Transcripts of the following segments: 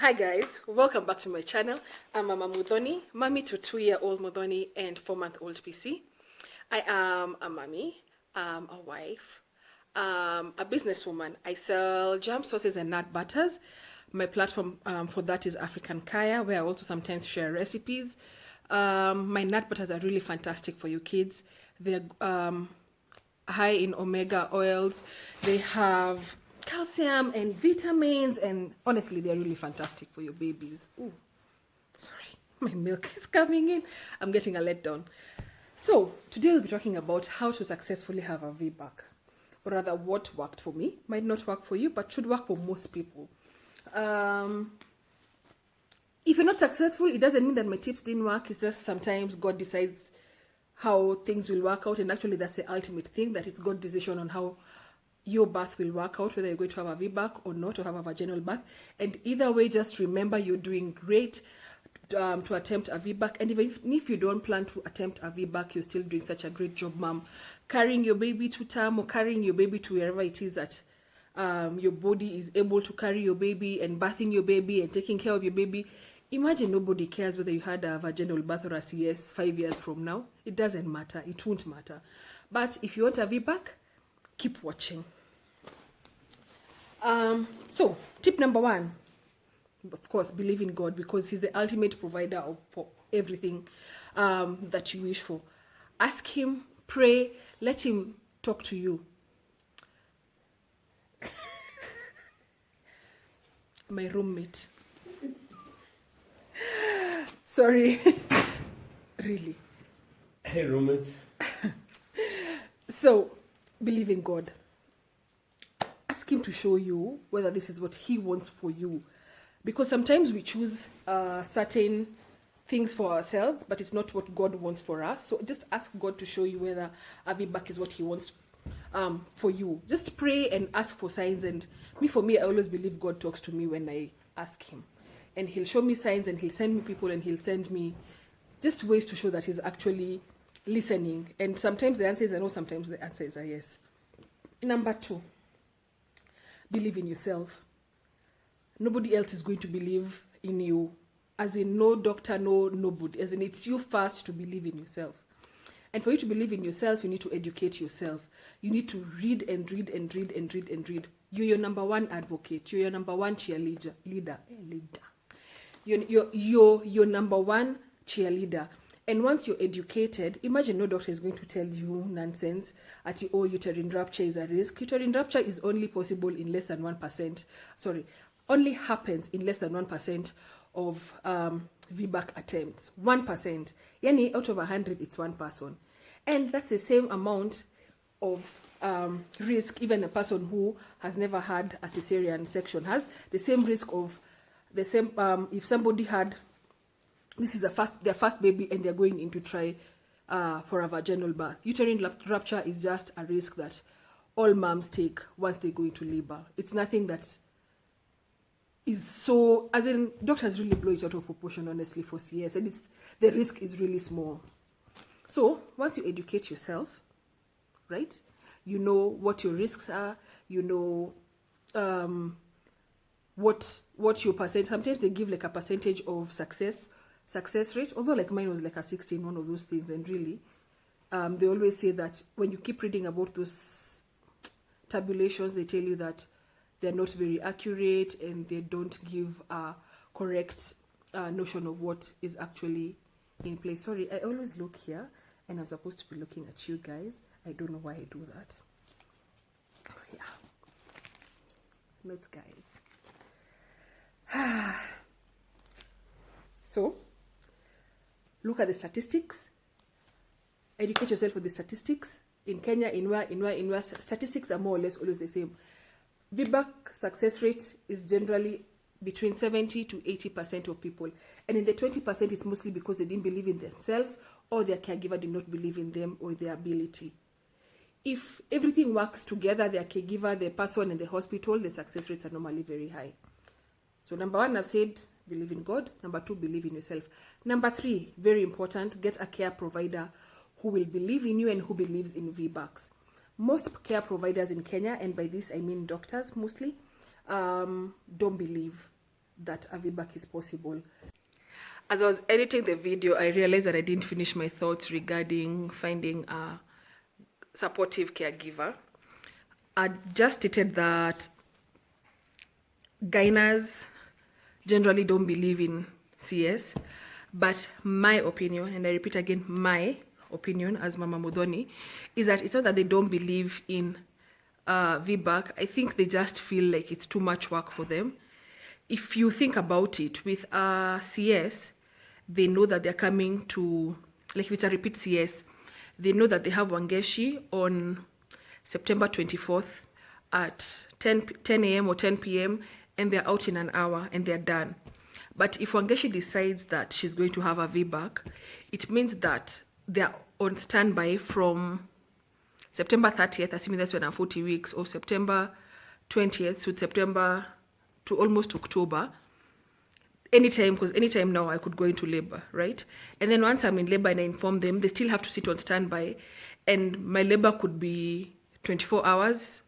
Hi guys, welcome back to my channel. I'm Mama Mudhoni, mommy to 2-year-old Mudhoni and 4-month-old PC. I am a mommy, a wife, a businesswoman. I sell jam sauces and nut butters. My platform for that is African Kaya, where I also sometimes share recipes. My nut butters are really fantastic for you kids. They're high in omega oils. They have calcium and vitamins, and honestly they're really fantastic for your babies. Ooh, sorry, my milk is coming in. I'm getting a letdown. So today we'll be talking about how to successfully have a VBAC, or rather what worked for me might not work for you but should work for most people. If you're not successful, it doesn't mean that my tips didn't work. It's just sometimes God decides how things will work out, and actually that's the ultimate thing, that it's God's decision on how your birth will work out, whether you're going to have a VBAC or not, or have a vaginal birth. And either way, just remember you're doing great to attempt a VBAC. And even if you don't plan to attempt a VBAC, you're still doing such a great job, mom, carrying your baby to term or carrying your baby to wherever it is that your body is able to carry your baby, and birthing your baby and taking care of your baby. Imagine nobody cares whether you had a vaginal birth or a CS 5 years from now. It doesn't matter. It won't matter. But if you want a VBAC, keep watching. So tip number 1, of course, believe in God, because He's the ultimate provider for everything that you wish for. Ask Him, pray, let Him talk to you. My roommate. Sorry. Really. Hey, roommate. So, believe in God. Ask Him to show you whether this is what He wants for you. Because sometimes we choose certain things for ourselves, but it's not what God wants for us. So just ask God to show you whether a VBAC is what He wants for you. Just pray and ask for signs. And for me, I always believe God talks to me when I ask Him. And He'll show me signs, and He'll send me people, and He'll send me just ways to show that He's actually listening. And sometimes the answer is a no, sometimes the answer is a yes. Number 2, believe in yourself. Nobody else is going to believe in you. As in, no doctor, no nobody. As in, it's you first to believe in yourself. And for you to believe in yourself, you need to educate yourself. You need to read and read and read and read and read. You're your number 1 advocate. You're your number 1 cheerleader. You're your number 1 cheerleader. And once you're educated, imagine no doctor is going to tell you nonsense at uterine rupture is a risk. Uterine rupture is only possible in less than 1%. Sorry, only happens in less than 1% of VBAC attempts. 1%. Yani out of 100, it's 1 person. And that's the same amount of risk even a person who has never had a cesarean section has. The same risk of the same if somebody had, this is their first baby and they're going in to try for a vaginal birth. Uterine rupture is just a risk that all moms take once they go into labor. It's nothing that is so, as in, doctors really blow it out of proportion, honestly, for CS, and the risk is really small. So once you educate yourself, right, you know what your risks are, you know what your percent. Sometimes they give like a percentage of success rate, although like mine was like a 16, one of those things. And really they always say that when you keep reading about those tabulations, they tell you that they're not very accurate and they don't give a correct notion of what is actually in place. Sorry, I always look here and I'm supposed to be looking at you guys. I don't know why I do that. Yeah, notes, guys. So look at the statistics, educate yourself with the statistics. In Kenya, in where statistics are more or less always the same. VBAC success rate is generally between 70 to 80% of people, and in the 20% it's mostly because they didn't believe in themselves, or their caregiver did not believe in them or their ability. If everything works together, their caregiver, the person, and the hospital, the success rates are normally very high. So number 1, I've said believe in God. Number 2, believe in yourself. Number 3, very important, get a care provider who will believe in you and who believes in VBACs. Most care providers in Kenya, and by this I mean doctors mostly, don't believe that a VBAC is possible. As I was editing the video, I realized that I didn't finish my thoughts regarding finding a supportive caregiver. I just stated that gynas generally don't believe in CS, but my opinion, and I repeat again, my opinion as Mama Muthoni, is that it's not that they don't believe in VBAC. I think they just feel like it's too much work for them. If you think about it, with CS, they know that they're coming to, like if it's a repeat CS, they know that they have Wangeshi on September 24th at 10 a.m. or 10 p.m. and they're out in an hour and they're done. But if Wangeshi decides that she's going to have a VBAC, it means that they're on standby from September 30th, assuming that's when I'm 40 weeks, or September 20th to September to almost October. Anytime, because anytime now I could go into labor, right? And then once I'm in labor and I inform them, they still have to sit on standby. And my labor could be 24 hours.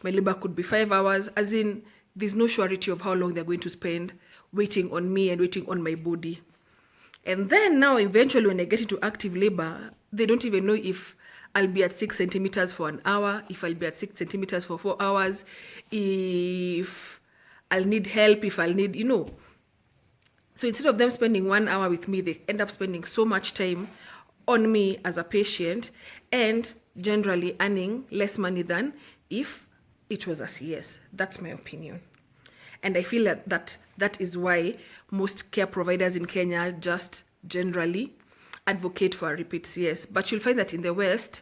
My labor could be 5 hours. As in, there's no surety of how long they're going to spend waiting on me and waiting on my body. And then now, eventually, when I get into active labor, they don't even know if I'll be at 6 centimeters for an hour, if I'll be at 6 centimeters for 4 hours, if I'll need help, if I'll need, So instead of them spending 1 hour with me, they end up spending so much time on me as a patient and generally earning less money than if it was a CS. That's my opinion. And I feel that is why most care providers in Kenya just generally advocate for a repeat CS. But you'll find that in the West,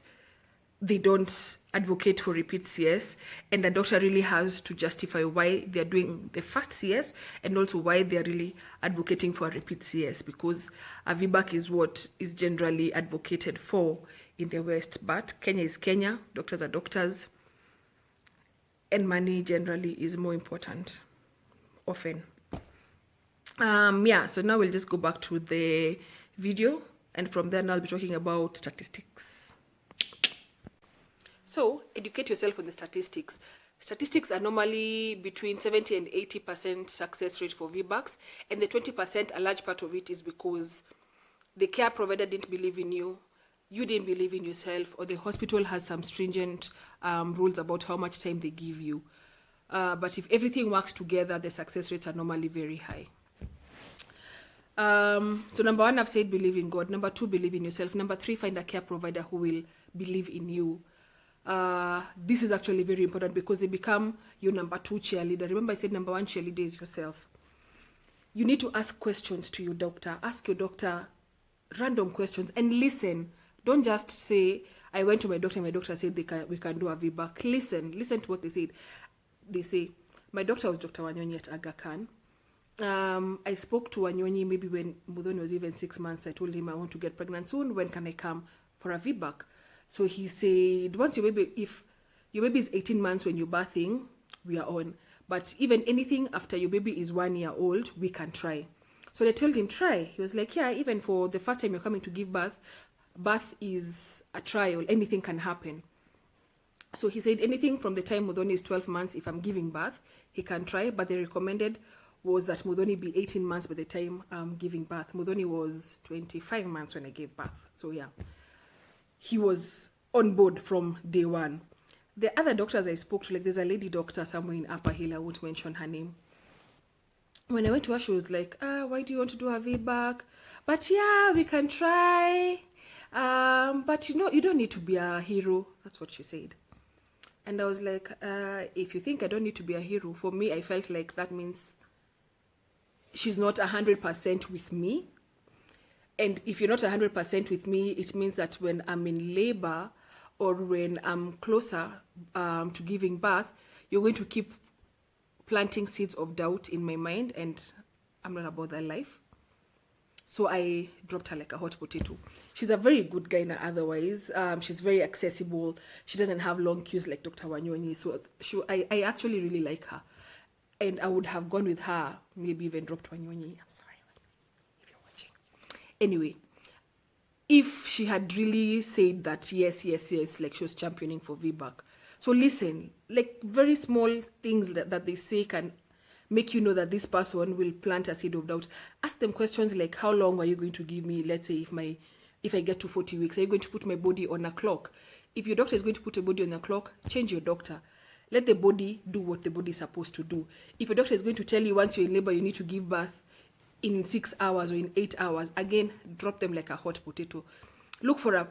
they don't advocate for repeat CS, and the doctor really has to justify why they're doing the first CS and also why they're really advocating for a repeat CS, because a VBAC is what is generally advocated for in the West. But Kenya is Kenya, doctors are doctors, and money generally is more important often. So now we'll just go back to the video, and from there now I'll be talking about statistics. So educate yourself on the statistics. Statistics are normally between 70 and 80% success rate for VBACs, and the 20%, a large part of it is because the care provider didn't believe in you, you didn't believe in yourself, or the hospital has some stringent rules about how much time they give you. But if everything works together, the success rates are normally very high. So number 1, I've said believe in God. Number 2, believe in yourself. Number 3, find a care provider who will believe in you. This is actually very important because they become your number 2 cheerleader. Remember I said number 1 cheerleader is yourself. You need to ask questions to your doctor. Ask your doctor random questions and listen. Don't just say, I went to my doctor and my doctor said we can do a VBAC. Listen to what they said. They say, my doctor was Dr. Wanyonyi at Aga Khan. I spoke to Wanyonyi maybe when Muthoni was even 6 months. I told him I want to get pregnant soon. When can I come for a VBAC? So he said, once if your baby is 18 months when you're birthing, we are on. But even anything after your baby is 1 year old, we can try. So they told him, try. He was like, yeah, even for the first time you're coming to give birth, birth is a trial. Anything can happen. So he said anything from the time Muthoni is 12 months, if I'm giving birth, he can try. But the recommended was that Muthoni be 18 months by the time I'm giving birth. Muthoni was 25 months when I gave birth. So yeah, he was on board from day one. The other doctors I spoke to, like there's a lady doctor somewhere in Upper Hill, I won't mention her name. When I went to her, she was like, why do you want to do a VBAC? But yeah, we can try. But you don't need to be a hero. That's what she said. And I was like, if you think I don't need to be a hero, for me, I felt like that means she's not 100% with me. And if you're not 100% with me, it means that when I'm in labor or when I'm closer to giving birth, you're going to keep planting seeds of doubt in my mind, and I'm not about that life. So I dropped her like a hot potato. She's a very good gyna otherwise. She's very accessible. She doesn't have long queues like Dr. Wanyonyi. So I actually really like her. And I would have gone with her, maybe even dropped Wanyonyi. I'm sorry if you're watching. Anyway, if she had really said that yes, like she was championing for VBAC. So listen, like very small things that they say can make you know that this person will plant a seed of doubt. Ask them questions like, how long are you going to give me? Let's say if I get to 40 weeks, are you going to put my body on a clock? If your doctor is going to put a body on a clock, change your doctor. Let the body do what the body is supposed to do. If your doctor is going to tell you once you're in labor, you need to give birth in 6 hours or in 8 hours, again, drop them like a hot potato. Look for a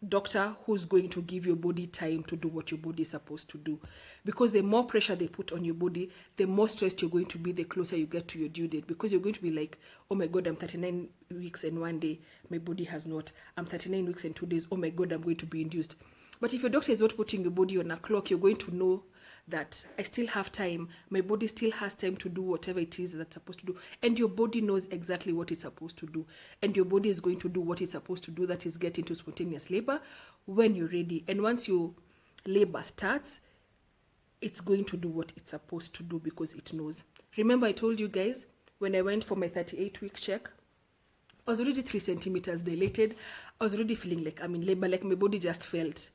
doctor who's going to give your body time to do what your body is supposed to do. Because the more pressure they put on your body, the more stressed you're going to be the closer you get to your due date. Because you're going to be like, oh my God, I'm 39 weeks and 1 day. My body has not. I'm 39 weeks and 2 days. Oh my God, I'm going to be induced. But if your doctor is not putting your body on a clock, you're going to know that I still have time. My body still has time to do whatever it is that's supposed to do. And your body knows exactly what it's supposed to do. And your body is going to do what it's supposed to do, that is get into spontaneous labor when you're ready. And once your labor starts, it's going to do what it's supposed to do because it knows. Remember I told you guys, when I went for my 38-week check, I was already 3 centimeters dilated. I was already feeling like I'm in labor, like my body just felt,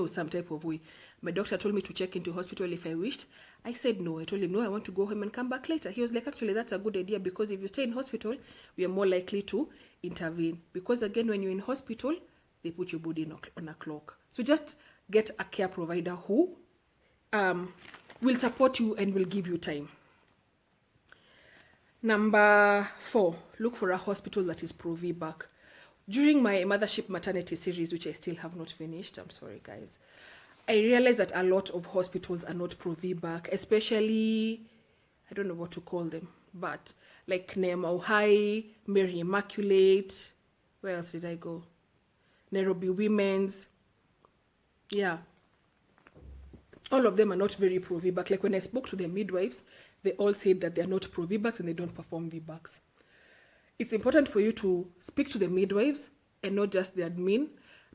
some type of way. My doctor told me to check into hospital if I wished. I said no. I told him, no, I want to go home and come back later. He was like, actually, that's a good idea because if you stay in hospital, we are more likely to intervene. Because again, when you're in hospital, they put your body on a clock. So just get a care provider who will support you and will give you time. Number 4, look for a hospital that is pro VBAC. During my mothership maternity series, which I still have not finished, I'm sorry guys, I realized that a lot of hospitals are not pro VBAC, especially, I don't know what to call them, but like Neema High, Mary Immaculate, where else did I go? Nairobi Women's, yeah. All of them are not very pro VBAC. Like when I spoke to the midwives, they all said that they are not pro VBACs and they don't perform VBACs. It's important for you to speak to the midwives and not just the admin,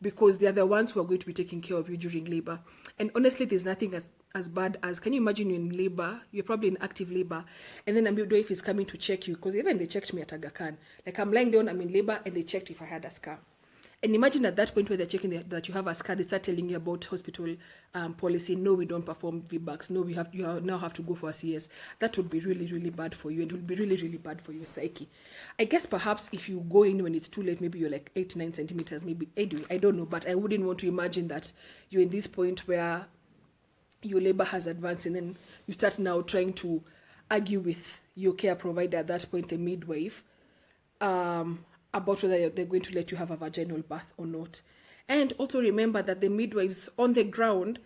because they are the ones who are going to be taking care of you during labor. And honestly, there's nothing as bad as, can you imagine you're in labor, you're probably in active labor, and then a midwife is coming to check you, because even they checked me at Aga Khan. Like I'm lying down, I'm in labor, and they checked if I had a scar. And imagine at that point where they're checking that you have a scar, they start telling you about hospital policy. No, we don't perform VBACs. No, you now have to go for a CS. That would be really, really bad for you. And it would be really, really bad for your psyche. I guess perhaps if you go in when it's too late, maybe you're like 8-9 centimeters, maybe. Anyway, I don't know. But I wouldn't want to imagine that you're in this point where your labor has advanced and then you start now trying to argue with your care provider, at that point, the midwife, about whether they're going to let you have a vaginal birth or not. And also remember that the midwives on the ground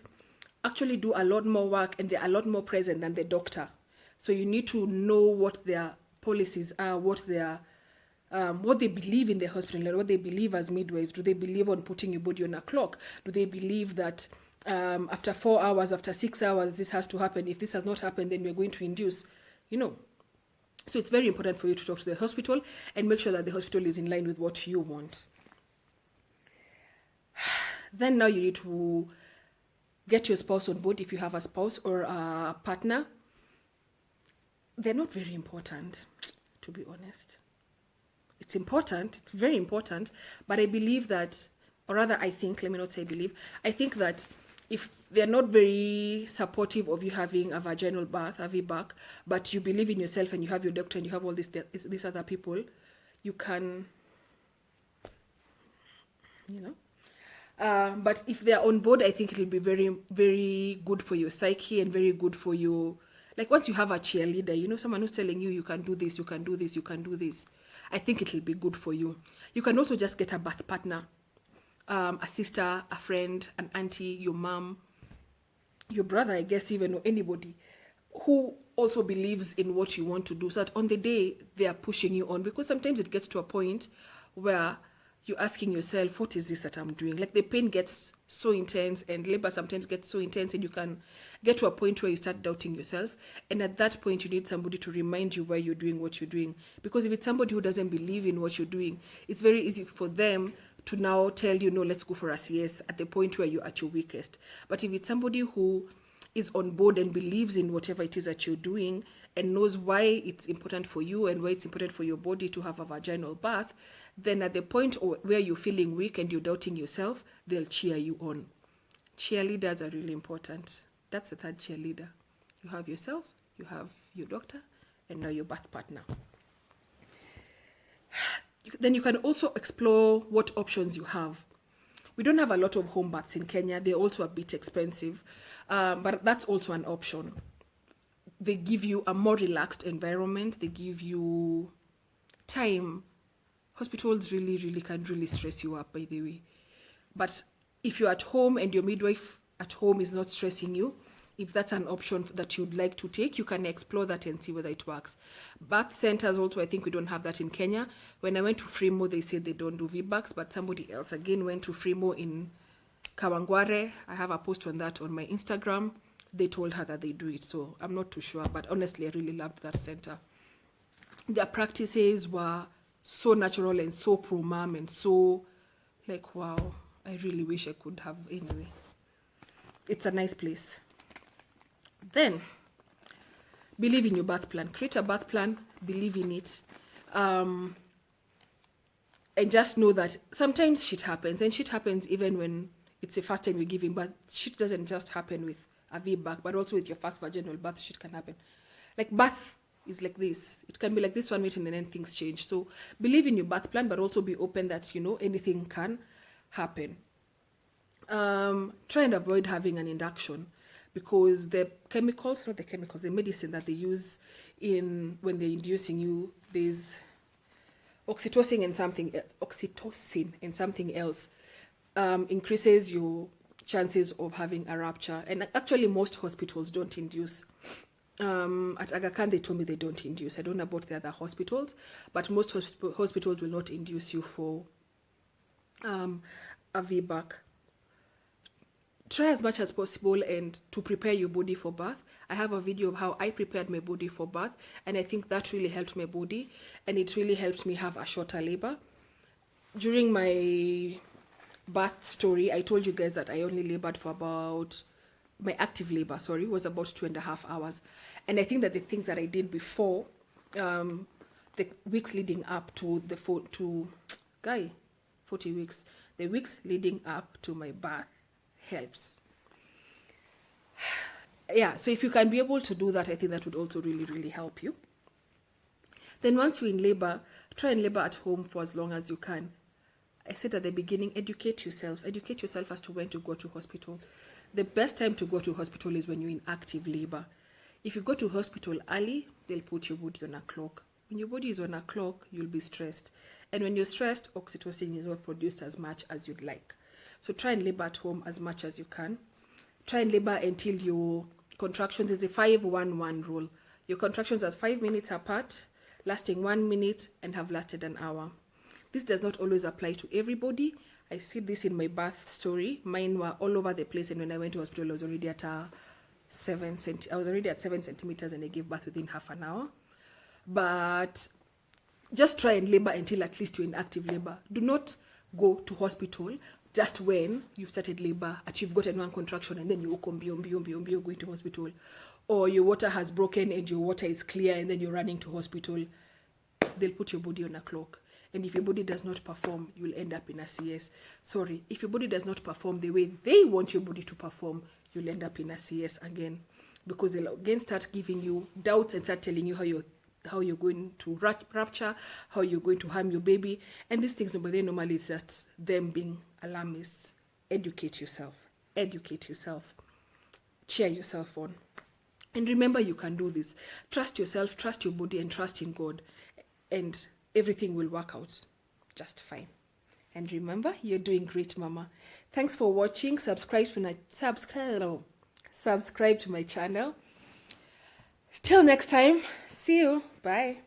actually do a lot more work and they're a lot more present than the doctor. So you need to know what their policies are, what they believe in the hospital, and what they believe as midwives. Do they believe on putting your body on a clock? Do they believe that after 4 hours, after 6 hours, this has to happen? If this has not happened, then we're going to induce, So it's very important for you to talk to the hospital and make sure that the hospital is in line with what you want. Then now you need to get your spouse on board if you have a spouse or a partner. They're not very important, to be honest. It's important, it's very important, but I believe that, or rather I think, let me not say believe, I think that if they're not very supportive of you having a vaginal birth, a VBAC, but you believe in yourself and you have your doctor and you have all these other people, you can, but if they're on board, I think it'll be very, very good for your psyche and very good for you. Like once you have a cheerleader, someone who's telling you, you can do this, you can do this, you can do this, I think it'll be good for you. You can also just get a birth partner. A sister, a friend, an auntie, your mom, your brother, I guess even, or anybody who also believes in what you want to do, so that on the day they are pushing you on. Because sometimes it gets to a point where you're asking yourself, what is this that I'm doing? Like the pain gets so intense and labor sometimes gets so intense, and you can get to a point where you start doubting yourself. And at that point, you need somebody to remind you why you're doing what you're doing. Because if it's somebody who doesn't believe in what you're doing, it's very easy for them to now tell you, no, let's go for a CS at the point where you're at your weakest. But if it's somebody who is on board and believes in whatever it is that you're doing and knows why it's important for you and why it's important for your body to have a vaginal birth, then at the point where you're feeling weak and you're doubting yourself, they'll cheer you on. Cheerleaders are really important. That's the third cheerleader. You have yourself, you have your doctor, and now your birth partner. Then you can also explore what options you have. We don't have a lot of home baths in Kenya. They're also a bit expensive, but that's also an option. They give you a more relaxed environment. They give you time. Hospitals really can really stress you up, by the way. But if you're at home and your midwife at home is not stressing you, if that's an option that you'd like to take, you can explore that and see whether it works. Birth centers also, I think we don't have that in Kenya. When I went to Fremo, they said they don't do VBACs, but somebody else again went to Fremo in Kawangware. I have a post on that on my Instagram. They told her that they do it, so I'm not too sure, but honestly, I really loved that center. Their practices were so natural and so pro-mom and so like, wow, I really wish I could have. Anyway, it's a nice place. Then believe in your birth plan. Create a birth plan, believe in it, and just know that sometimes shit happens, and shit happens even when it's the first time you're giving birth. Shit doesn't just happen with a VBAC, but also with your first vaginal birth, shit can happen. Like birth is like this. It can be like this 1 minute and then things change. So believe in your birth plan, but also be open that, you know, anything can happen. Try and avoid having an induction, because the chemicals, not the chemicals, the medicine that they use in when they're inducing you, there's oxytocin and something else, increases your chances of having a rupture. And actually most hospitals don't induce. At Aga Khan, they told me they don't induce. I don't know about the other hospitals, but most hospitals will not induce you for a VBAC. Try as much as possible and to prepare your body for birth. I have a video of how I prepared my body for birth, and I think that really helped my body, and it really helped me have a shorter labor. During my birth story, I told you guys that I only labored for about, my active labor, sorry, was about 2.5 hours. And I think that the things that I did before, the weeks leading up to the 40 weeks, the weeks leading up to my birth helps. Yeah, so if you can be able to do that, I think that would also really help you. Then once you're in labor, try and labor at home for as long as you can. I said at the beginning, educate yourself as to when to go to hospital. The best time to go to hospital is when you're in active labor. If you go to hospital early, they'll put your body on a clock. When your body is on a clock, you'll be stressed, and when you're stressed, oxytocin is not produced as much as you'd like. So try and labor at home as much as you can. Try and labor until your contractions is the 5-1-1 rule. Your contractions are 5 minutes apart, lasting 1 minute, and have lasted an hour. This does not always apply to everybody. I see this in my birth story. Mine were all over the place, and when I went to hospital, I was already at 7 centimeters, and I gave birth within half an hour. But just try and labor until at least you're in active labor. Do not go to hospital just when you've started labor, you've gotten one contraction, and then you go going to hospital, or your water has broken and your water is clear, and then you're running to hospital. They'll put your body on a clock, and if your body does not perform, you'll end up in a CS. Sorry, if your body does not perform the way they want your body to perform, you'll end up in a CS again, because they'll again start giving you doubts and start telling you how you're going to rupture, how you're going to harm your baby, and these things. But then normally it's just them being alarmists. Educate yourself, cheer yourself on, and remember, you can do this. Trust yourself, trust your body, and trust in God, and everything will work out just fine. And remember, you're doing great, mama. Thanks for watching. Subscribe to my channel. Till next time, see you. Bye.